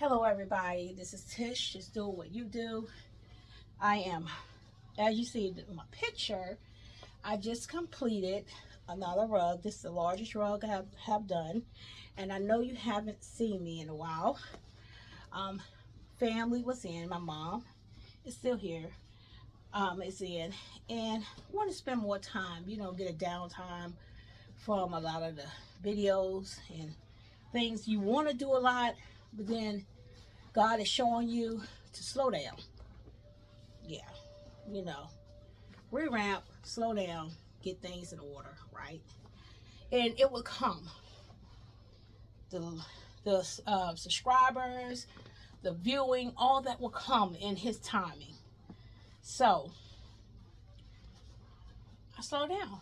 Hello, everybody. This is Tish. Just doing what you do. I am, as you see in my picture, I just completed another rug. This is the largest rug I have done. And I know you haven't seen me in a while. Um, Family was in. My mom is still here. Is in. And I want to spend more time, get a downtime from a lot of the videos and things you want to do a lot, but then God is showing you to slow down. Yeah, you know, revamp, slow down, get things in order, right? And it will come. The subscribers, the viewing, all that will come in His timing. So I slow down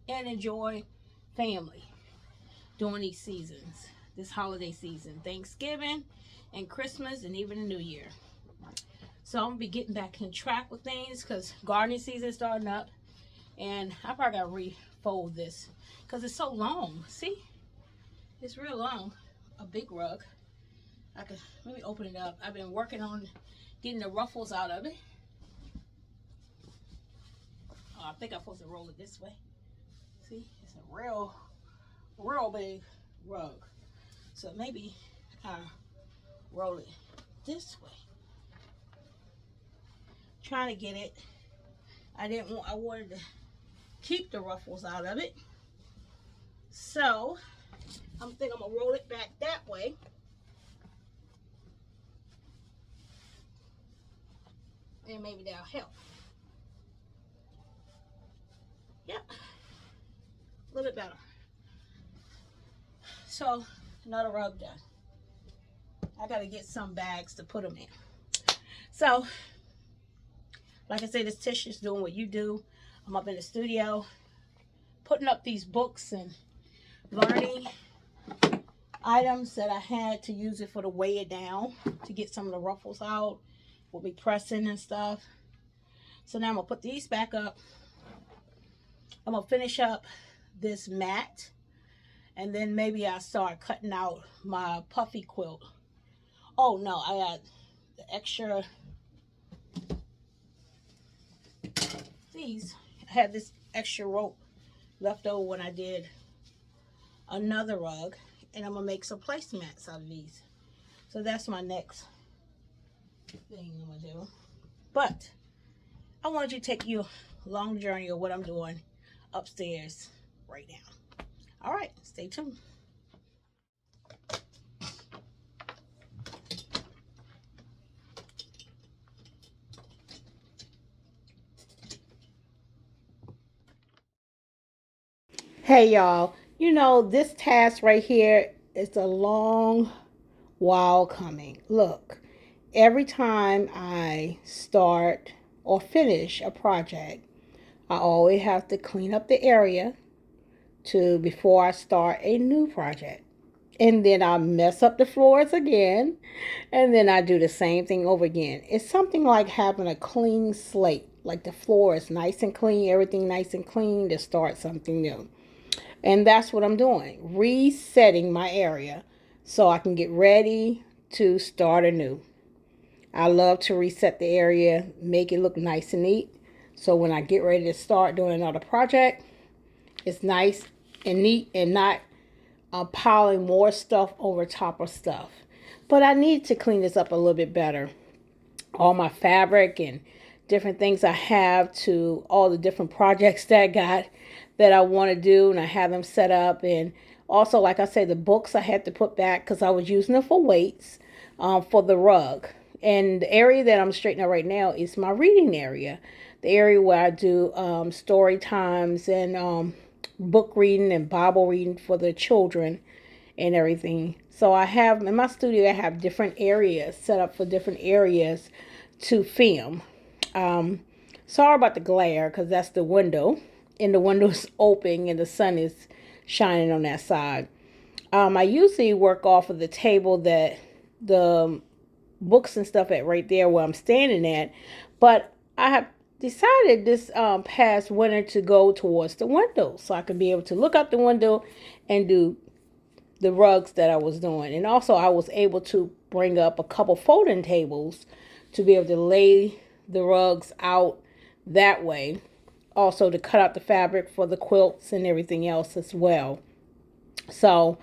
and enjoy family during these seasons, this holiday season, Thanksgiving and Christmas, and even the New Year. So I'm gonna be getting back in track with things because gardening season is starting up, and I probably gotta refold this because it's so long. See, it's real long. A big rug. Let me open it up. I've been working on getting the ruffles out of it. Oh, I think I'm supposed to roll it this way. See, it's a real big rug. So maybe I roll it this way. Trying to get it. I wanted to keep the ruffles out of it. So I think I'm gonna roll it back that way. And maybe that'll help. Yep. A little bit better. So another rug done. I gotta get some bags to put them in. So, like I said, this Tish is doing what you do. I'm up in the studio putting up these books and learning items that I had to use it for to weigh it down to get some of the ruffles out. We'll be pressing and stuff. So now I'm gonna put these back up. I'm gonna finish up this mat, and then maybe I'll start cutting out my puffy quilt. Oh no, I got the extra. These, I had this extra rope left over when I did another rug, and I'm gonna make some placemats out of these. So that's my next thing I'm gonna do. But I wanted you to take you a long journey of what I'm doing upstairs right now. All right, stay tuned. Hey y'all, this task right here is a long while coming. Look, every time I start or finish a project, I always have to clean up the area to before I start a new project. And then I mess up the floors again, and then I do the same thing over again. It's something like having a clean slate, like the floor is nice and clean, everything nice and clean to start something new. And that's what I'm doing, resetting my area so I can get ready to start anew. I love to reset the area, make it look nice and neat. So when I get ready to start doing another project, it's nice and neat and not piling more stuff over top of stuff. But I need to clean this up a little bit better. All my fabric and different things I have to all the different projects that I got that I want to do, and I have them set up. And also, like I said, the books I had to put back because I was using them for weights for the rug. And the area that I'm straightening out right now is my reading area, the area where I do story times and book reading and Bible reading for the children and everything. So I have in my studio, I have different areas set up for different areas to film. Um, Sorry about the glare because that's the window, and the window's open and the sun is shining on that side. I usually work off of the table that the books and stuff at right there where I'm standing at, but I have decided this past winter to go towards the window so I can be able to look out the window and do the rugs that I was doing. And also I was able to bring up a couple folding tables to be able to lay the rugs out that way. Also to cut out the fabric for the quilts and everything else as well. So,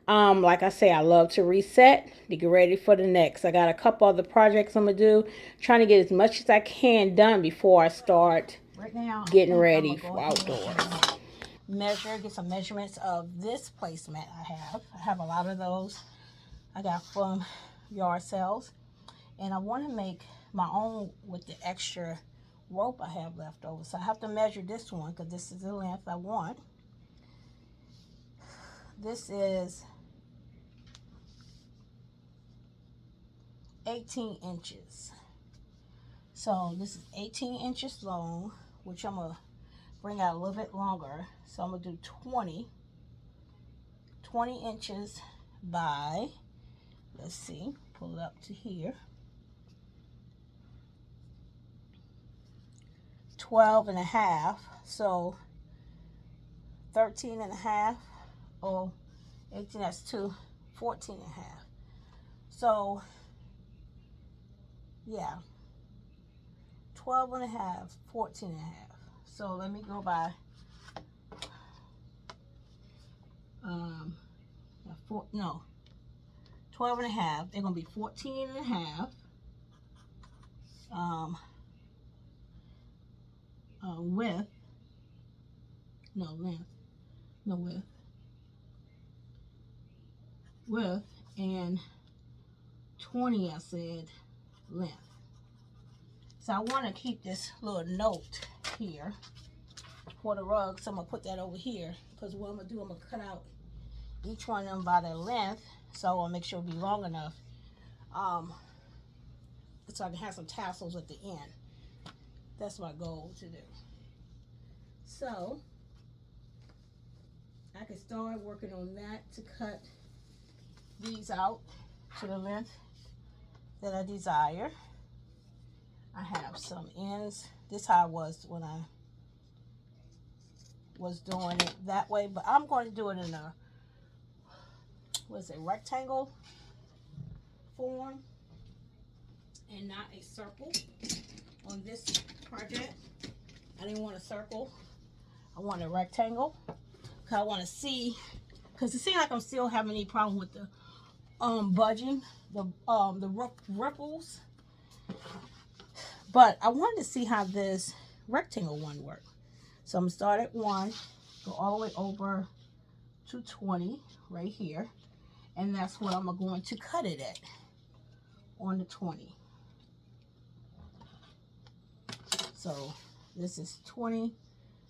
like I say, I love to reset to get ready for the next. I got a couple other projects I'm gonna do, trying to get as much as I can done before I start right now getting ready for outdoors. Measure, get some measurements of this placemat I have. I have a lot of those I got from Yard Sales, and I want to make my own with the extra rope I have left over. So I have to measure this one because this is the length I want. This is 18 inches. So this is 18 inches long, which I'm gonna bring out a little bit longer. So I'm gonna do 20 inches by, let's see, pull it up to here, 12 and a half. So 13 and a half, or 18, that's 2, 14 and a half. So yeah, 12 and a half, 14 and a half. So let me go by 12 and a half. They're gonna be 14 and a half. Width, no length, no width, and 20, I said, length. So I want to keep this little note here for the rug, so I'm gonna put that over here, because what I'm gonna do, I'm gonna cut out each one of them by their length, so I'll make sure it'll be long enough, so I can have some tassels at the end. That's my goal to do. So I can start working on that to cut these out to the length that I desire. I have some ends. This how I was when I was doing it that way, but I'm going to do it in a, rectangle form and not a circle on this project. I didn't want a circle. I want a rectangle, because I want to see, because it seems like I'm still having any problem with the budging, the ripples. But I wanted to see how this rectangle one worked. So I'm gonna start at 1, go all the way over to 20 right here, and that's what I'm going to cut it at, on the 20. So this is 20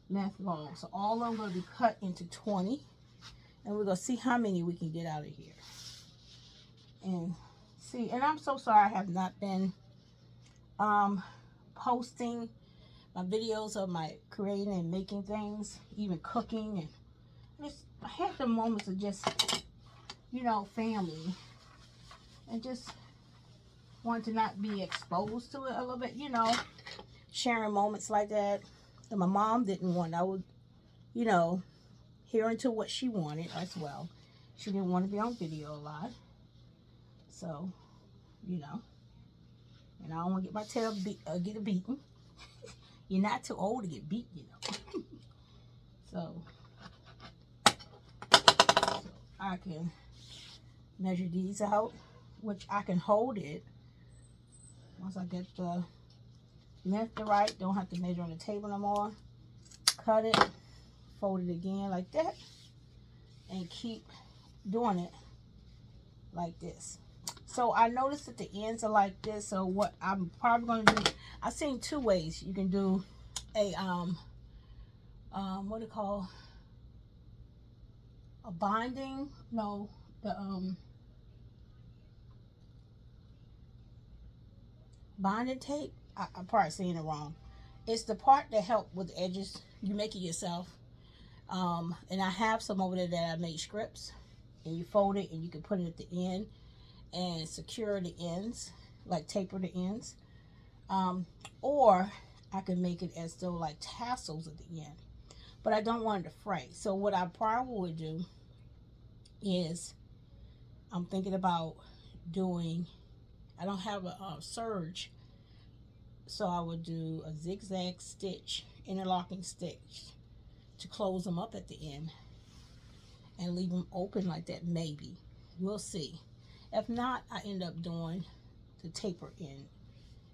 length long. So all of them going to be cut into 20, and we're going to see how many we can get out of here. And see, and I'm so sorry I have not been posting my videos of my creating and making things, even cooking, and just I had the moments of just, family, and just want to not be exposed to it a little bit, sharing moments like that. And my mom didn't want, I would, hear into what she wanted as well. She didn't want to be on video a lot. So, and I don't want to get my tail get a beating. You're not too old to get beat, So I can measure these out, which I can hold it once I get the length right. Don't have to measure on the table no more. Cut it, fold it again like that, and keep doing it like this. So I noticed that the ends are like this. So what I'm probably going to do, I've seen 2 ways you can do a what do you call a binding? No, the binding tape. I'm probably saying it wrong. It's the part that helps with the edges. You make it yourself. And I have some over there that I made scripts, and you fold it and you can put it at the end and secure the ends, like taper the ends. Or I can make it as though like tassels at the end, but I don't want it to fray. So what I probably would do is, I'm thinking about doing, I don't have a serge, so I would do a zigzag stitch, interlocking stitch to close them up at the end and leave them open like that. Maybe we'll see. If not, I end up doing the taper end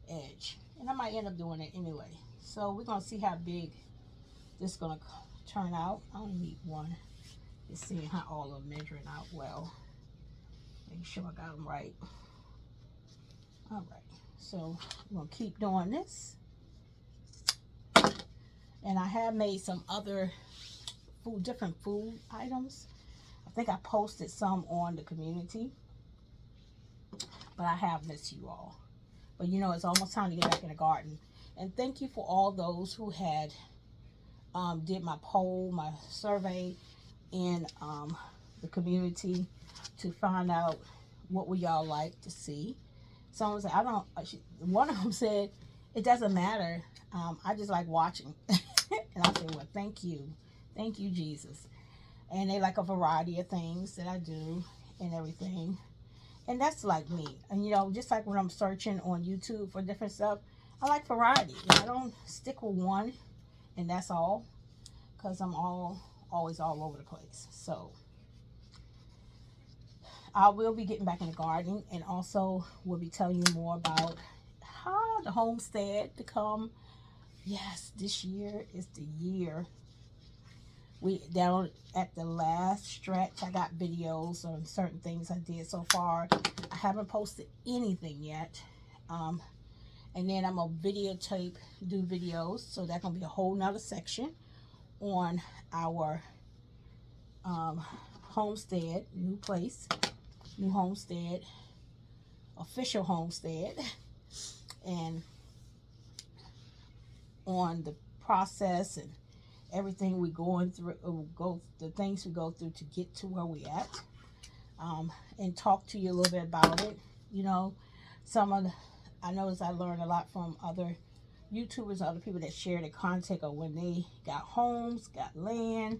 edge, and I might end up doing it anyway. So we're gonna see how big this is gonna turn out. I only need one. Just seeing how all of them measuring out well. Make sure I got them right. All right, so I'm gonna keep doing this. And I have made some other different food items. I think I posted some on the community, but I have missed you all. But you know, it's almost time to get back in the garden. And thank you for all those who had did my poll, my survey in the community to find out what would y'all like to see. Someone said, one of them said, it doesn't matter. I just like watching. And I said, well, thank you. Thank you, Jesus. And they like a variety of things that I do and everything. And that's like me. And you know, just like when I'm searching on YouTube for different stuff, I like variety. I don't stick with one and that's all, because I'm always all over the place. So I will be getting back in the garden, and also we'll be telling you more about how the homestead to come. Yes, this year is the year. We down at the last stretch, I got videos on certain things I did so far. I haven't posted anything yet. And then I'm gonna videotape, do videos, so that's gonna be a whole nother section on our homestead, new place, new homestead, official homestead, and on the process and everything we going through, the things we go through to get to where we at, and talk to you a little bit about it. You know, I noticed I learned a lot from other YouTubers, other people that share their content of when they got homes, got land,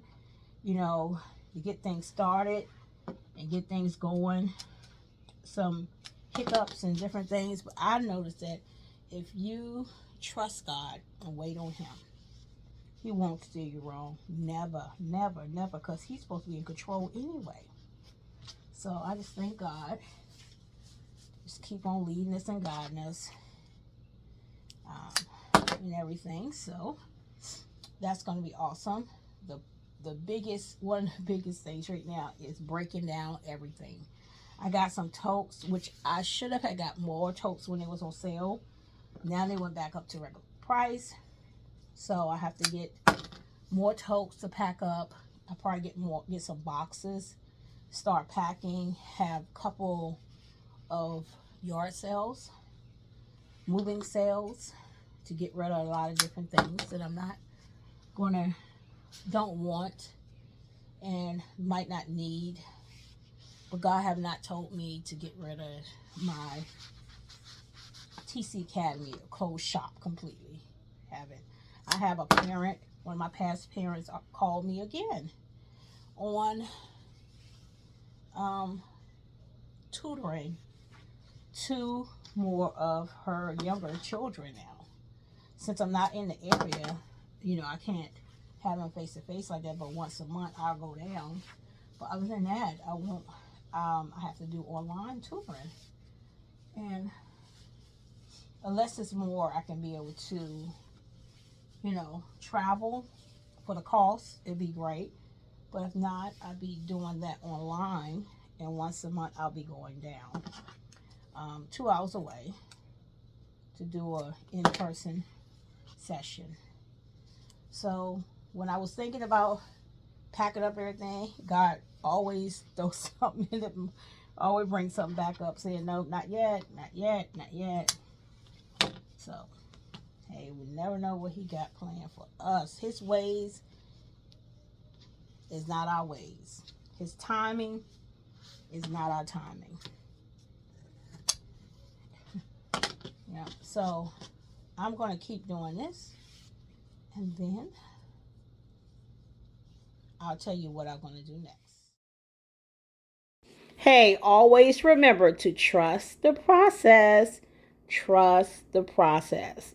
you know, to get things started and get things going. Some hiccups and different things, but I noticed that if you trust God and wait on Him, He won't steer you wrong. Never, never, never, because He's supposed to be in control anyway. So I just thank God. Just keep on leading us and guiding us, and everything. So that's going to be awesome. The biggest, one of the biggest things right now is breaking down everything. I got some totes, which I should have got more totes when they was on sale. Now they went back up to regular price. So I have to get more totes to pack up. I'll probably get some boxes, start packing, have a couple of yard sales, moving sales, to get rid of a lot of different things that I'm not don't want and might not need. But God have not told me to get rid of my TC Academy closed shop completely. Haven't. I have a parent, one of my past parents called me again on tutoring 2 more of her younger children now. Since I'm not in the area, you know, I can't have them face to face like that, but once a month I'll go down. But other than that, I won't. I have to do online tutoring, and unless it's more, I can be able to, you know, travel for the cost. It'd be great. But if not, I'll be doing that online, and once a month I'll be going down 2 hours away to do a in-person session. So when I was thinking about packing up everything, God always throws something in it, always brings something back up saying, no, not yet, not yet, not yet. So, hey, we never know what He got planned for us. His ways is not our ways. His timing is not our timing. Yeah, so I'm going to keep doing this, and then I'll tell you what I'm going to do next. Hey, always remember to trust the process. Trust the process.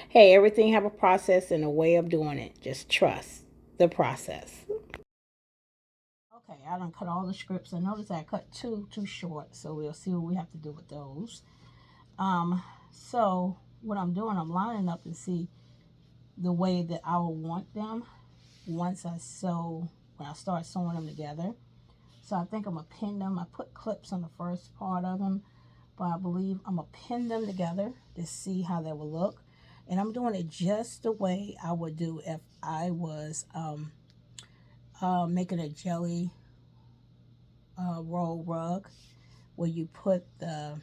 Hey, everything have a process and a way of doing it. Just trust the process. Okay, I done cut all the scripts. I noticed I cut two too short, so we'll see what we have to do with those. So what I'm doing, I'm lining up and see the way that I will want them once I sew, when I start sewing them together. So I think I'm gonna pin them. I put clips on the first part of them, but I believe I'm gonna pin them together to see how they will look. And I'm doing it just the way I would do if I was making a jelly roll rug, where you put the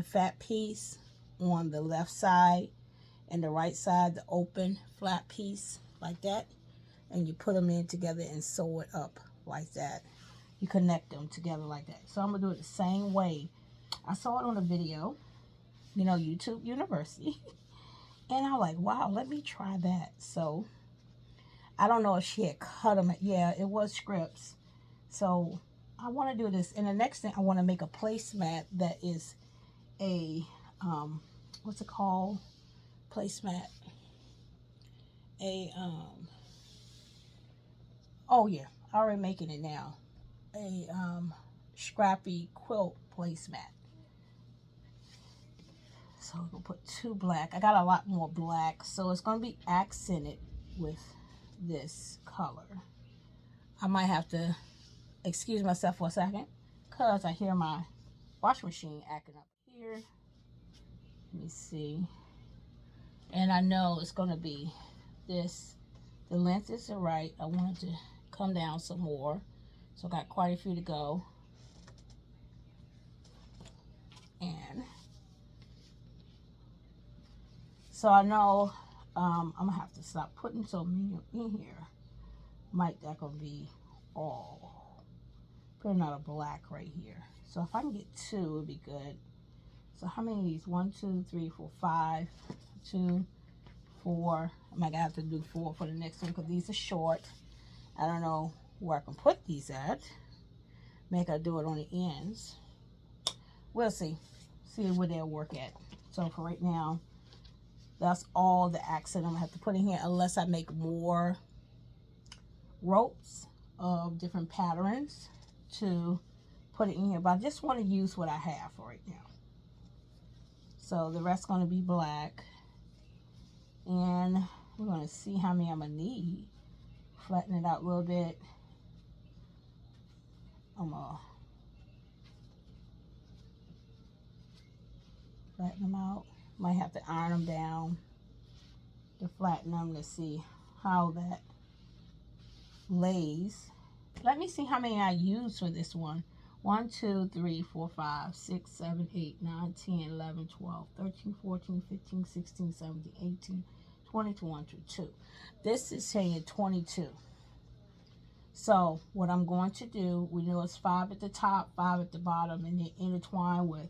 fat piece on the left side and the right side, the open flat piece like that, and you put them in together and sew it up like that. You connect them together like that. So I'm gonna do it the same way. I saw it on a video, YouTube University, and I'm like, wow, let me try that. So I don't know if she had cut them. Yeah, it was scripts. So I want to do this. And the next thing, I want to make a placemat that is a what's it called? Placemat. Oh yeah, I'm already making it now. A scrappy quilt placemat. So I'm gonna put two black. I got a lot more black, so it's gonna be accented with this color. I might have to excuse myself for a second because I hear my washing machine acting up here. Let me see. And I know it's gonna be this. The length is right. I wanted to come down some more, so I got quite a few to go. And so I know I'm gonna have to stop putting so many in here. Might that gonna be all. Putting out a black right here. So if I can get two, it would be good. So how many of these? 1, 2, 3, 4, 5. 2, 4. I might have to do 4 for the next one because these are short. I don't know where I can put these at. Maybe I do it on the ends. We'll see. See where they'll work at. So for right now, that's all the accent I'm gonna have to put in here, unless I make more ropes of different patterns to put it in here. But I just want to use what I have for right now. So the rest going to be black, and we're going to see how many I'm gonna need. Flatten it out a little bit. I'm gonna flatten them out. Might have to iron them down to flatten them to see how that lays. Let me see how many I use for this one. 1, 2, 3, 4, 5, 6, 7, 8, 9, 10, 11, 12, 13, 14, 15, 16, 17, 18, 20, 21, 22. This is saying 22. So what I'm going to do, we know it's 5 at the top, 5 at the bottom, and then intertwine with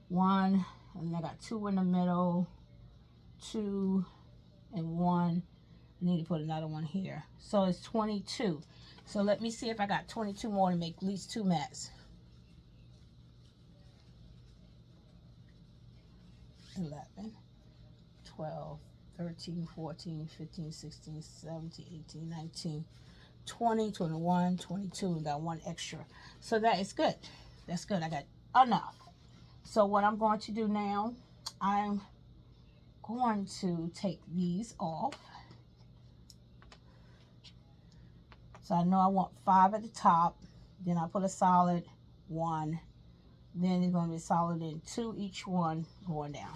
1, and then I got 2 in the middle, 2, and 1. I need to put another one here. So it's 22. So let me see if I got 22 more to make at least 2 mats. 11, 12, 13, 14, 15, 16, 17, 18, 19, 20, 21, 22, and got 1 extra. So that is good. That's good. I got enough. So what I'm going to do now, I'm going to take these off. So I know I want 5 at the top. Then I put a solid 1. Then it's going to be solid in 2 each one going down.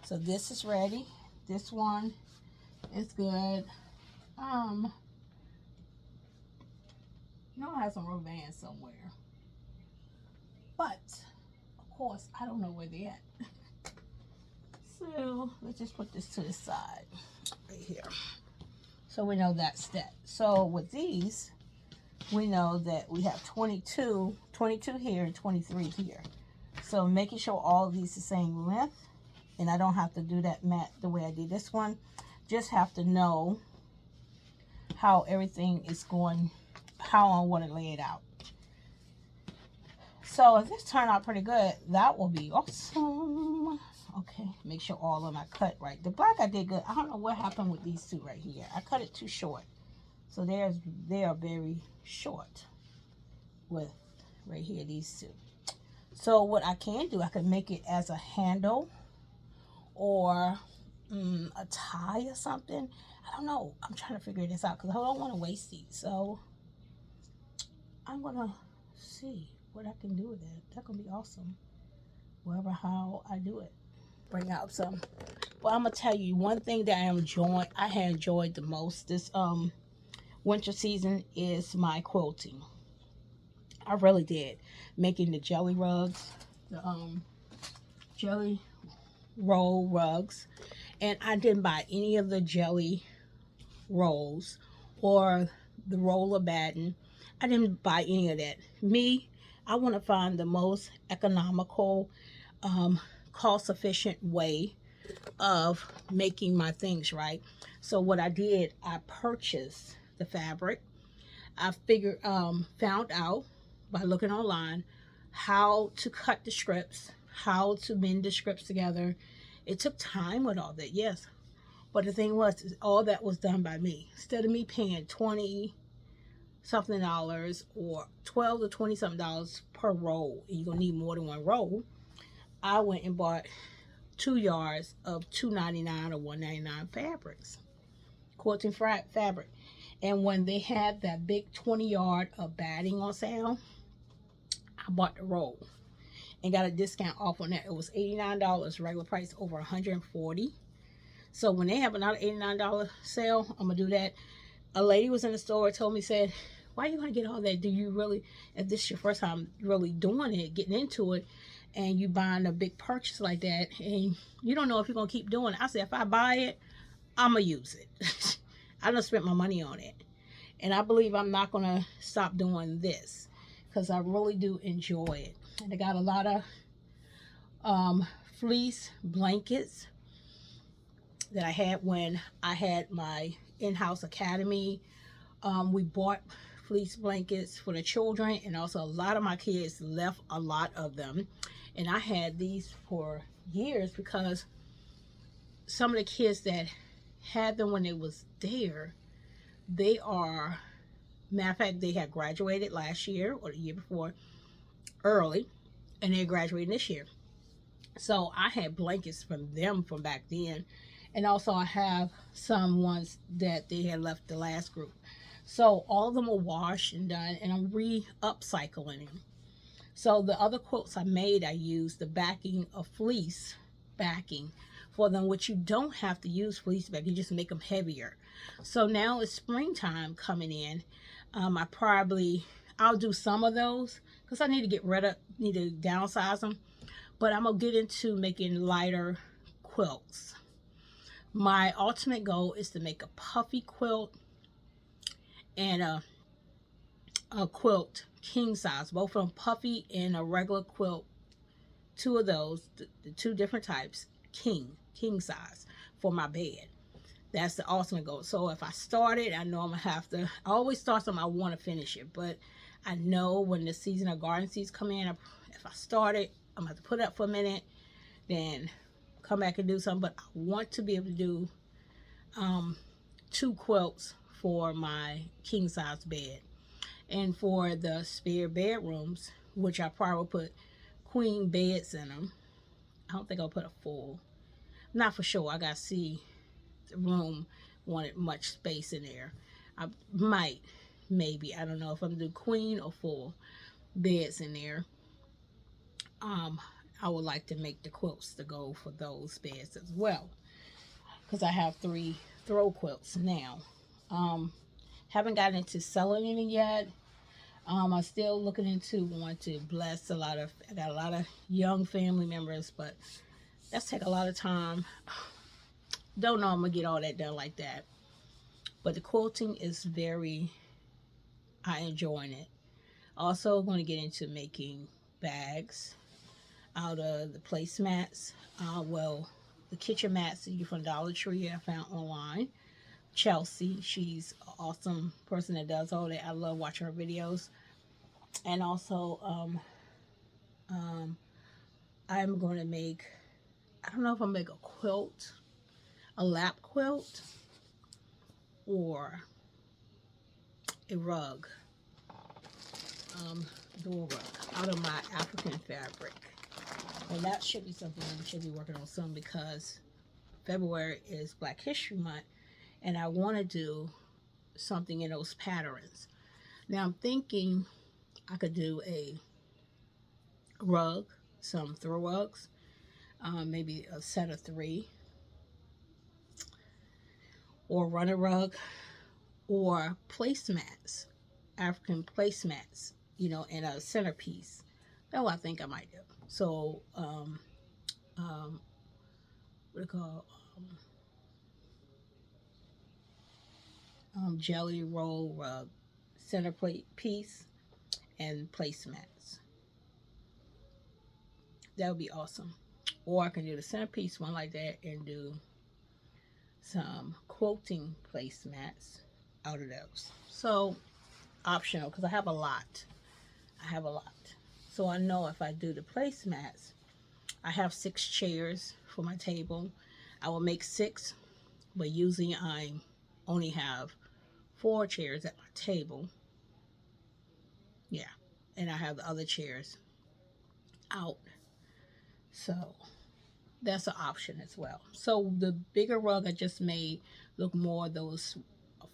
So this is ready. This one is good. I have some rubber bands somewhere. But, of course, I don't know where they're at. So let's just put this to the side right here. So we know that's that. So with these, we know that we have 22 here and 23 here. So making sure all of these the same length, and I don't have to do that mat the way I did this one. Just have to know how everything is going, how I want to lay it out. So if this turned out pretty good, that will be awesome. Okay, make sure all of them I cut right. The black I did good. I don't know what happened with these two right here. I cut it too short. So they are very short with right here, these two. So what I can do, I can make it as a handle or a tie or something. I don't know. I'm trying to figure this out because I don't want to waste these. So I'm going to see what I can do with it. That's going to be awesome. Whatever how I do it. Bring out some. Well, I'm going to tell you one thing that I have enjoyed the most this winter season is my quilting. I really did. Making the jelly rugs, the jelly roll rugs. And I didn't buy any of the jelly rolls or the roller batten. I didn't buy any of that. Me, I want to find the most economical, cost efficient way of making my things, right? So what I did, I purchased the fabric. I found out by looking online how to cut the strips, how to mend the strips together. It took time with all that, yes. But the thing was, all that was done by me. Instead of me paying $20 something or 12 to 20 something dollars per roll, and you're gonna need more than one roll, I went and bought 2 yards of $2.99 or $1.99 fabrics, quilting fabric. And when they had that big 20-yard of batting on sale, I bought the roll and got a discount off on that. It was $89, regular price over $140. So when they have another $89 sale, I'm gonna do that. A lady was in the store, told me, said, why are you gonna get all that? Do you really, if this is your first time really doing it, getting into it, and you buying a big purchase like that, and you don't know if you're gonna keep doing it? I said, if I buy it, I'm gonna use it. I done spent my money on it. And I believe I'm not gonna stop doing this because I really do enjoy it. And I got a lot of fleece blankets that I had when I had my in-house academy. We bought fleece blankets for the children, and also a lot of my kids left a lot of them. And I had these for years because some of the kids that had them when they was there, they are, matter of fact, they had graduated last year or the year before early, and they're graduating this year. So I had blankets from them from back then. And also I have some ones that they had left the last group. So all of them are washed and done, and I'm upcycling them. So the other quilts I made, I used the backing of fleece backing for them, which you don't have to use fleece back. You just make them heavier. So now it's springtime coming in. I'll do some of those because I need to need to downsize them. But I'm going to get into making lighter quilts. My ultimate goal is to make a puffy quilt and a quilt king size, both of them puffy and a regular quilt. Two of those, the two different types, king size for my bed. That's the ultimate goal. So if I start it, I know I'm gonna have to. I always start something, I want to finish it, but I know when the season of garden seeds come in, if I start it, I'm gonna have to put it up for a minute, then come back and do something. But I want to be able to do 2 quilts for my king size bed. And for the spare bedrooms, which I probably will put queen beds in them. I don't think I'll put a full. Not for sure. I got to see the room wanted much space in there. I might, maybe. I don't know if I'm going to do queen or full beds in there. I would like to make the quilts to go for those beds as well, because I have 3 throw quilts now. Haven't gotten into selling any yet. I'm still looking into wanting to bless I got a lot of young family members, but that's take a lot of time. Don't know I'm gonna get all that done like that. But the quilting is I enjoying it. Also going to get into making bags out of the placemats. The kitchen mats that you from Dollar Tree I found online. Chelsea, she's an awesome person that does all that. I love watching her videos. And also I'm going to make, I don't know if I'll make a quilt, a lap quilt, or a rug, door rug out of my African fabric. And that should be something we should be working on soon, because February is Black History Month, and I want to do something in those patterns. Now I'm thinking I could do a rug, some throw rugs, maybe a set of 3, or runner rug, or placemats, African placemats, and a centerpiece. That's what I think I might do. So, what do you call, jelly roll rug, center plate piece, and placemats. That would be awesome. Or I can do the centerpiece one like that and do some quilting placemats out of those. So optional, because I have a lot. So I know if I do the placemats, I have 6 chairs for my table. I will make 6, but usually I only have 4 chairs at my table. Yeah, and I have the other chairs out. So that's an option as well. So the bigger rug I just made look more those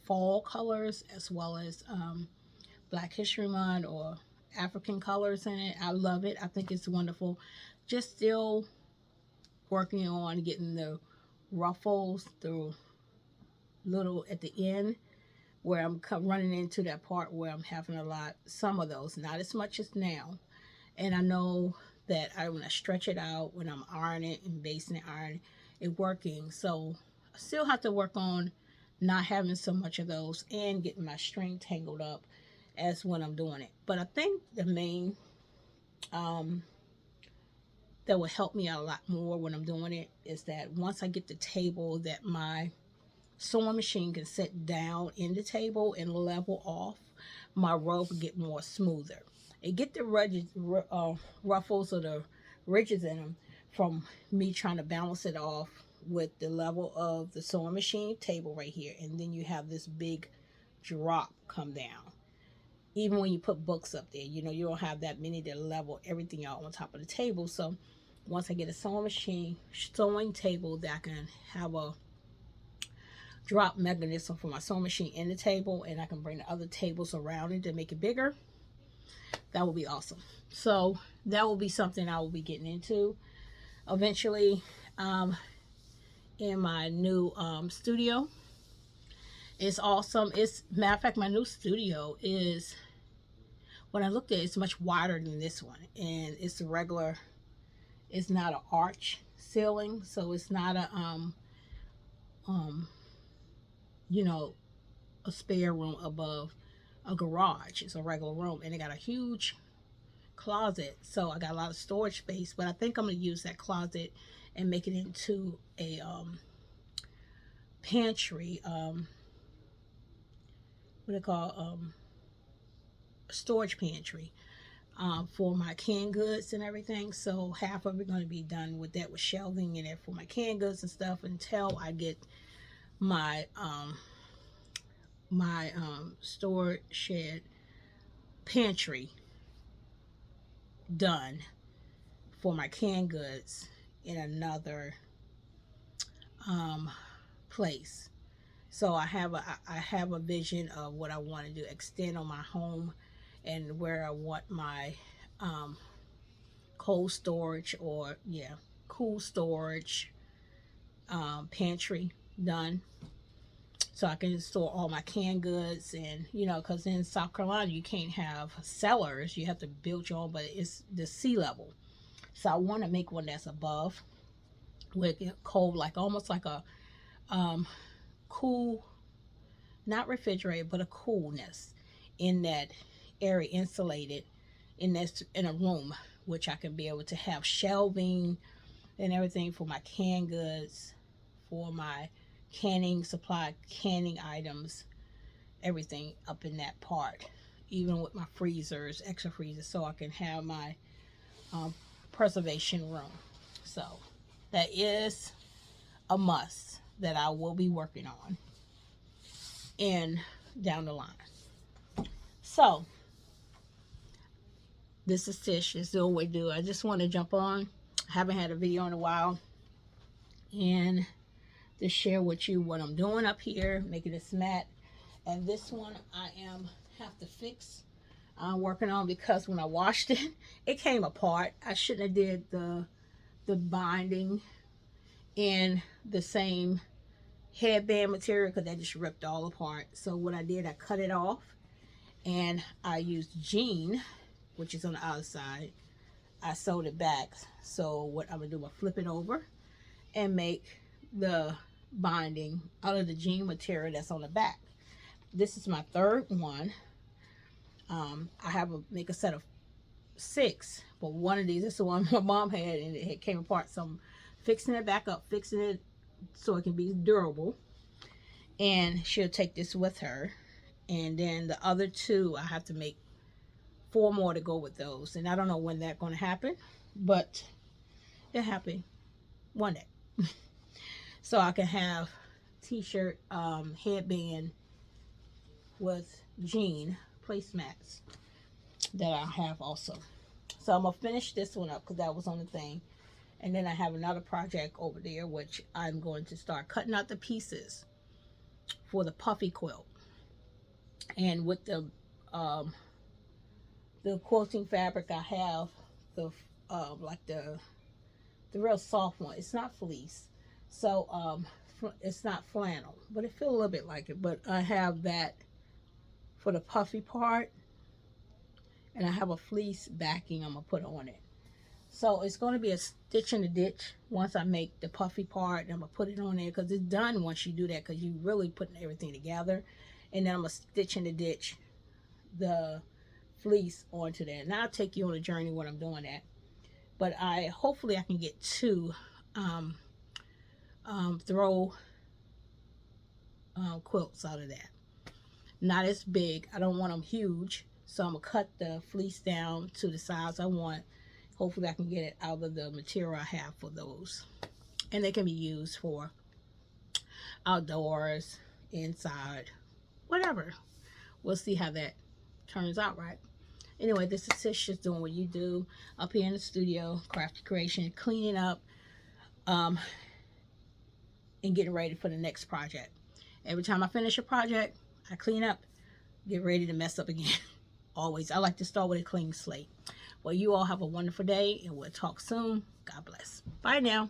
fall colors, as well as Black History Month or African colors in it. I love it. I think it's wonderful. Just still working on getting the ruffles, the little at the end, where I'm running into that part where I'm having some of those, not as much as now. And I know that when I stretch it out, when I'm ironing and basting it, iron it working. So I still have to work on not having so much of those and getting my string tangled up as when I'm doing it. But I think the main that will help me out a lot more when I'm doing it is that once I get the table that my sewing machine can sit down in the table and level off, my rug will get more smoother. It get the ruffles or the ridges in them from me trying to balance it off with the level of the sewing machine table right here, and then you have this big drop come down. Even when you put books up there, you don't have that many to level everything out on top of the table. So once I get a sewing table that I can have a drop mechanism for my sewing machine in the table, and I can bring the other tables around it to make it bigger, that will be awesome. So that will be something I will be getting into eventually in my new studio. It's awesome. Matter of fact, my new studio is, when I looked at it, it's much wider than this one, and it's not an arch ceiling, so it's not a spare room above a garage. It's a regular room, and it got a huge closet, so I got a lot of storage space. But I think I'm going to use that closet and make it into a pantry, what do you call, storage pantry, for my canned goods and everything. So half of it going to be done with that, with shelving in it for my canned goods and stuff, until I get my storage shed pantry done for my canned goods in another place. So I have a vision of what I want to do, extend on my home, and where I want my cold storage, or cool storage pantry done, so I can store all my canned goods. And because in South Carolina you can't have cellars, you have to build your own, but it's the sea level. So I want to make one that's above, with cold, like almost like a cool, not refrigerated, but a coolness in that area, insulated in a room, which I can be able to have shelving and everything for my canned goods, for my canning items, everything up in that part, even with my freezers, extra freezers, so I can have my preservation room. So that is a must that I will be working on in down the line. So this is Tish. It's the way do. I just want to jump on. I haven't had a video in a while, and to share with you what I'm doing up here, making this mat. And this one I have to fix. I'm working on because when I washed it, it came apart. I shouldn't have did the binding in the same headband material because that just ripped all apart. So what I did, I cut it off and I used jean, which is on the outside. I sewed it back. So what I'm gonna do, I'm gonna flip it over and make the binding out of the jean material that's on the back. This is my third one. I have make a set of 6, but one of these, this is the one my mom had and it came apart. So I'm fixing it back up, fixing it so it can be durable. And she'll take this with her. And then the other 2, I have to make 4 more to go with those. And I don't know when that's going to happen, but it'll happen one day. So I can have t-shirt, headband with jean placemats that I have also. So I'm going to finish this one up because that was on the thing. And then I have another project over there, which I'm going to start cutting out the pieces for the puffy quilt. And with the quilting fabric, I have the like the real soft one. It's not fleece, so it's not flannel, but it feels a little bit like it. But I have that for the puffy part, and I have a fleece backing I'm gonna put on it. So it's going to be a stitch in the ditch once I make the puffy part. I'm going to put it on there because it's done once you do that, because you really putting everything together. And then I'm going to stitch in the ditch the fleece onto that. And I'll take you on a journey when I'm doing that. But hopefully I can get 2 throw quilts out of that. Not as big. I don't want them huge. So I'm going to cut the fleece down to the size I want. Hopefully I can get it out of the material I have for those. And they can be used for outdoors, inside, whatever. We'll see how that turns out, right? Anyway, this is Tish just doing what you do up here in the studio, Crafty Creation, cleaning up and getting ready for the next project. Every time I finish a project, I clean up, get ready to mess up again. Always. I like to start with a clean slate. Well, you all have a wonderful day, and we'll talk soon. God bless. Bye now.